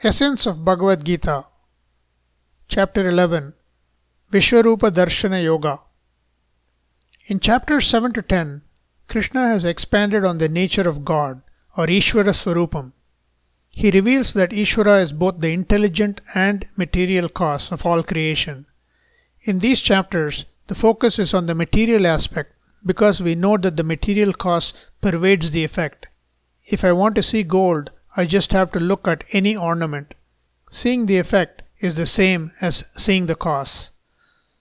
Essence of Bhagavad Gita, Chapter 11, Vishwarupa Darshana Yoga. In chapters 7 to 10, Krishna has expanded on the nature of God or Ishvara Swarupam. He reveals that Ishvara is both the intelligent and material cause of all creation. In these chapters, the focus is on the material aspect because we know that the material cause pervades the effect. If I want to see gold, I just have to look at any ornament. Seeing the effect is the same as seeing the cause.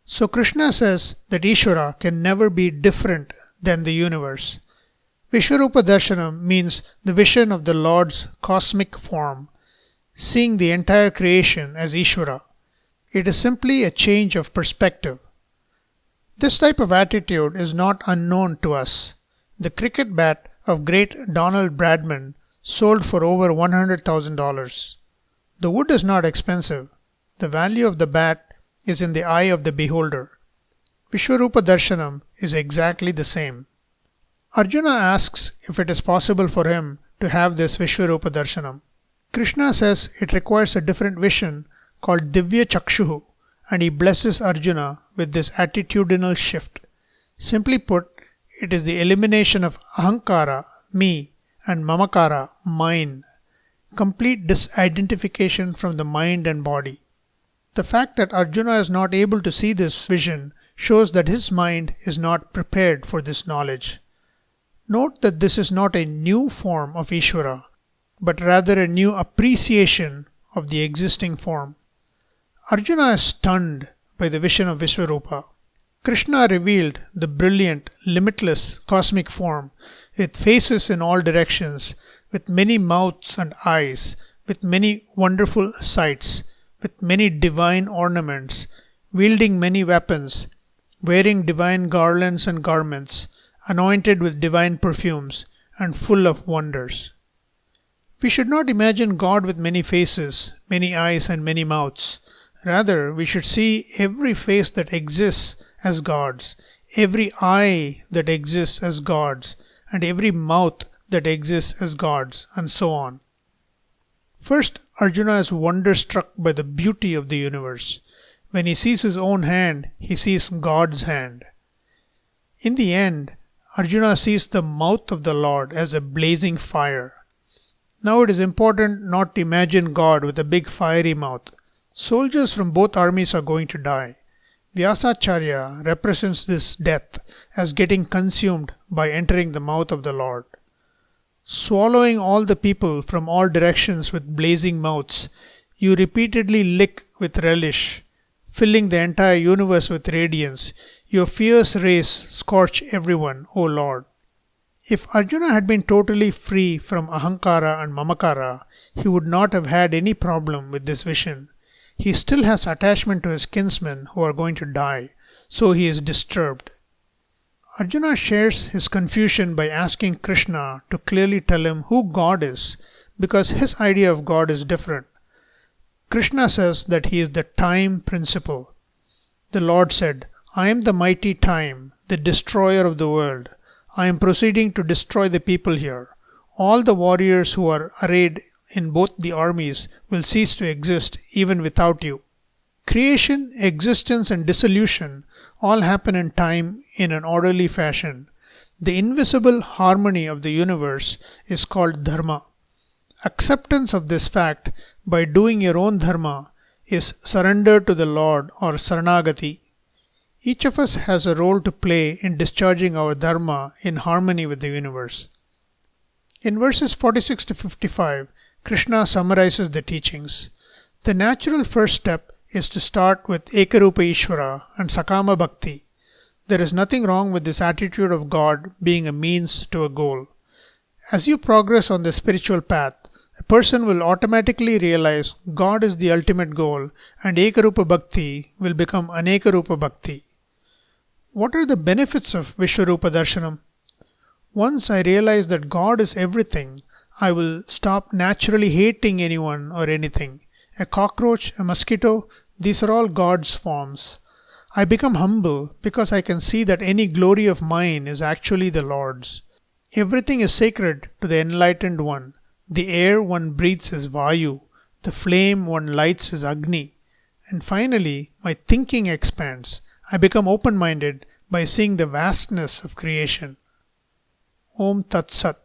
So Krishna says that Ishvara can never be different than the universe. Vishwarupa Darshanam means the vision of the Lord's cosmic form, seeing the entire creation as Ishvara. It is simply a change of perspective. This type of attitude is not unknown to us. The cricket bat of great Donald Bradman sold for over $100,000. The wood is not expensive. The value of the bat is in the eye of the beholder. Vishwarupa Darshanam is exactly the same. Arjuna asks if it is possible for him to have this Vishwarupa Darshanam. Krishna says it requires a different vision called Divya Chakshuhu, and he blesses Arjuna with this attitudinal shift. Simply put, it is the elimination of Ahankara, me, and Mamakara, mine, complete disidentification from the mind and body. The fact that Arjuna is not able to see this vision shows that his mind is not prepared for this knowledge. Note that this is not a new form of Ishvara, but rather a new appreciation of the existing form. Arjuna is stunned by the vision of Vishwarupa. Krishna revealed the brilliant, limitless cosmic form with faces in all directions, with many mouths and eyes, with many wonderful sights, with many divine ornaments, wielding many weapons, wearing divine garlands and garments, anointed with divine perfumes, and full of wonders. We should not imagine God with many faces, many eyes, and many mouths. Rather, we should see every face that exists as God's, every eye that exists as God's, and every mouth that exists as God's, and so on. First, Arjuna is wonderstruck by the beauty of the universe. When he sees his own hand, he sees God's hand. In the end, Arjuna sees the mouth of the Lord as a blazing fire. Now it is important not to imagine God with a big fiery mouth. Soldiers from both armies are going to die. Vyasacharya represents this death as getting consumed by entering the mouth of the Lord. Swallowing all the people from all directions with blazing mouths, you repeatedly lick with relish, filling the entire universe with radiance. Your fierce rays scorch everyone, O Lord. If Arjuna had been totally free from Ahankara and Mamakara, he would not have had any problem with this vision. He still has attachment to his kinsmen who are going to die, so he is disturbed. Arjuna shares his confusion by asking Krishna to clearly tell him who God is, because his idea of God is different. Krishna says that he is the time principle. The Lord said, I am the mighty time, the destroyer of the world. I am proceeding to destroy the people here. All the warriors who are arrayed in both the armies will cease to exist even without you. Creation, existence, and dissolution all happen in time in an orderly fashion. The invisible harmony of the universe is called dharma. Acceptance of this fact by doing your own dharma is surrender to the Lord or saranagati. Each of us has a role to play in discharging our dharma in harmony with the universe. In verses 46 to 55, Krishna summarizes the teachings. The natural first step is to start with Ekarupa Ishvara and Sakama Bhakti. There is nothing wrong with this attitude of God being a means to a goal. As you progress on the spiritual path, a person will automatically realize God is the ultimate goal and Ekarupa Bhakti will become Anekarupa Bhakti. What are the benefits of Vishwarupa Darshanam? Once I realize that God is everything, I will stop naturally hating anyone or anything. A cockroach, a mosquito, these are all God's forms. I become humble because I can see that any glory of mine is actually the Lord's. Everything is sacred to the enlightened one. The air one breathes is Vayu. The flame one lights is Agni. And finally, my thinking expands. I become open minded by seeing the vastness of creation. Om Tat Sat.